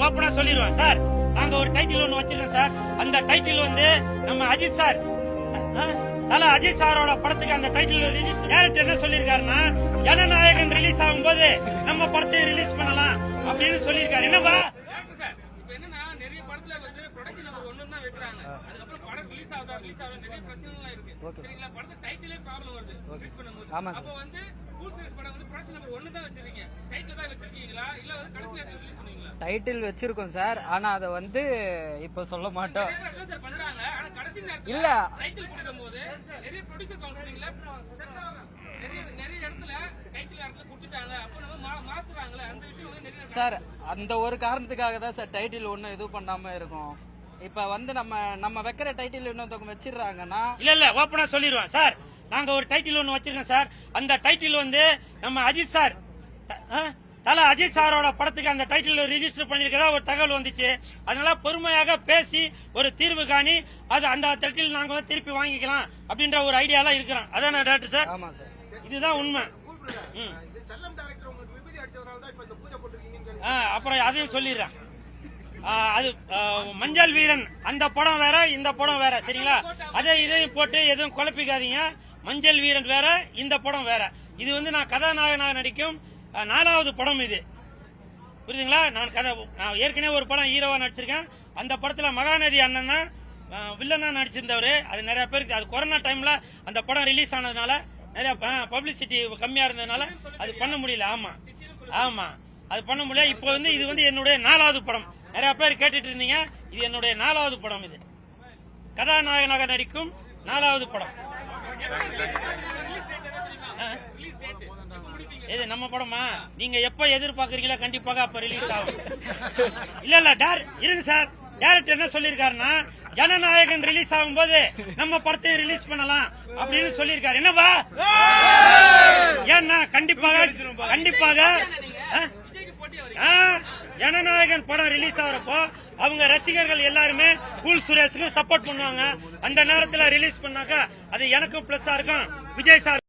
ஓப்பனா சொல்லிடுவோம் சார். நாங்க ஒரு டைட்டில் ஒண்ணு வச்சிருக்கோம் சார். அந்த டைட்டில் வந்து நம்ம அஜித் சார், தல அஜித் சாரோட படத்துக்கு அந்த டைட்டில் டேரக்டர் என்ன சொல்லிருக்காருன்னா, ஜனநாயகன் ரிலீஸ் ஆகும்போது நம்ம படத்தை ரிலீஸ் பண்ணலாம் அப்படின்னு சொல்லிருக்காரு. என்னப்பா என்னன்னா நிறைய படத்துல வந்து ப்ரொடக்ஷன் நம்பர் 1 தான் வைக்கிறாங்க. அதுக்கப்புறம் படம் ரிலீஸ் ஆகுதா நிறைய பிரச்சனைலாம் இருக்கு. சரிங்களா, படத்தை டைட்டிலே ப்ராப்ளம் வருது ரிலீஸ் பண்ணும்போது. அப்ப வந்து கூல் சீரிஸ் படம் வந்து ப்ரொடக்ஷன் நம்பர் 1 தான் வச்சிருக்கீங்க, டைட்டில் தான் வச்சிருக்கீங்களா இல்ல வந்து கடைசில ரிலீஸ் பண்ணுவீங்களா? டைட்டில் வச்சிருக்கோம் சார், ஆனா அதை வந்து இப்ப சொல்ல மாட்டோம். சார் பண்றாங்க, ஆனா கடைசி நேரத்துல இல்ல டைட்டில் கொடுக்கும்போது நிறைய ப்ரொடியூசர் கவுன்சிலிங்ல நிறைய இடத்துல டைட்டில் இடத்துல கொடுத்துட்டாங்க. அப்ப நம்ம மாத்துறாங்களே, அந்த விஷயம் வந்து நிறைய சார் அந்த ஒரு காரணத்துக்காக தான் சார் டைட்டில் ஒன்றும் இது பண்ணாம இருக்கும். இப்ப வந்து நம்ம வைக்கிற டைட்டில் இன்னொருத்தவங்க வச்சிடுறாங்கன்னா இல்ல ஓப்பனா சொல்லிடுவோம் சார். நாங்க ஒரு டைட்டில் ஒண்ணு வச்சிருக்கோம் சார். அந்த டைட்டில் வந்து நம்ம அஜித் சார், தல அஜித் சாரோட படத்துக்கு அந்த டைட்டில் ரிஜிஸ்டர் பண்ணிருக்கதா ஒரு தகவல் வந்துச்சு. அதனால பொறுமையாக பேசி ஒரு தீர்வு காணி அது அந்த டைட்டில் நாங்க வந்து திருப்பி வாங்கிக்கலாம் அப்படின்ற ஒரு ஐடியால இருக்கிறோம். அதான டாக்டர் சார்? ஆமா சார், இதுதான் உண்மை. அப்புறம் அதையும் சொல்லிடுறேன். அது மஞ்சள் வீரன் அந்த படம் வேற, இந்த படம் வேற, சரிங்களா? அதே இதையும் போட்டு எதுவும் குழப்பிக்காதீங்க. மஞ்சள் வீரன் வேற, இந்த படம் வேற. இது வந்து நான் கதாநாயகனாக நடிக்கும் 4வது படம் இது, புரியுதுங்களா? நான் ஏற்கனவே ஒரு படம் ஹீரோவா நடிச்சிருக்கேன். அந்த படத்துல மகாநதி அண்ணன் தான் வில்லனா நடிச்சிருந்தவரு. அது நிறைய பேருக்கு அது கொரோனா டைம்ல அந்த படம் ரிலீஸ் ஆனதுனால நிறைய பப்ளிசிட்டி கம்மியா இருந்ததுனால அது பண்ண முடியல. ஆமா அது பண்ண முடியல. இப்போ வந்து இது வந்து என்னுடைய 4வது படம். நிறைய பேர் கேட்டுட்டு இருந்தீங்க, இது என்னுடைய 4வது படம். இது கதாநாயகனாக நடிக்கும் 4வது படம். இது நம்ம படமா? நீங்க எப்ப எதிர்பார்க்கறீங்களோ கண்டிப்பாக அப்ப ரிலீஸ் ஆகும். இல்ல இருங்க சார். டேரக்டர் என்ன சொல்லிருக்காருன்னா, ஜனநாயகன் ரிலீஸ் ஆகும்போது நம்ம படத்தை ரிலீஸ் பண்ணலாம் அப்படின்னு சொல்லிருக்காரு. என்னவா? ஏன்னா கண்டிப்பாக ஜனநாயகன் படம் ரிலீஸ் ஆகிறப்போ அவங்க ரசிகர்கள் எல்லாருமே கூல் சுரேஷுக்கு சப்போர்ட் பண்ணுவாங்க. அந்த நேரத்தில் ரிலீஸ் பண்ணாக்க அது எனக்கும் பிளஸ்ஸா இருக்கும், விஜய் சார்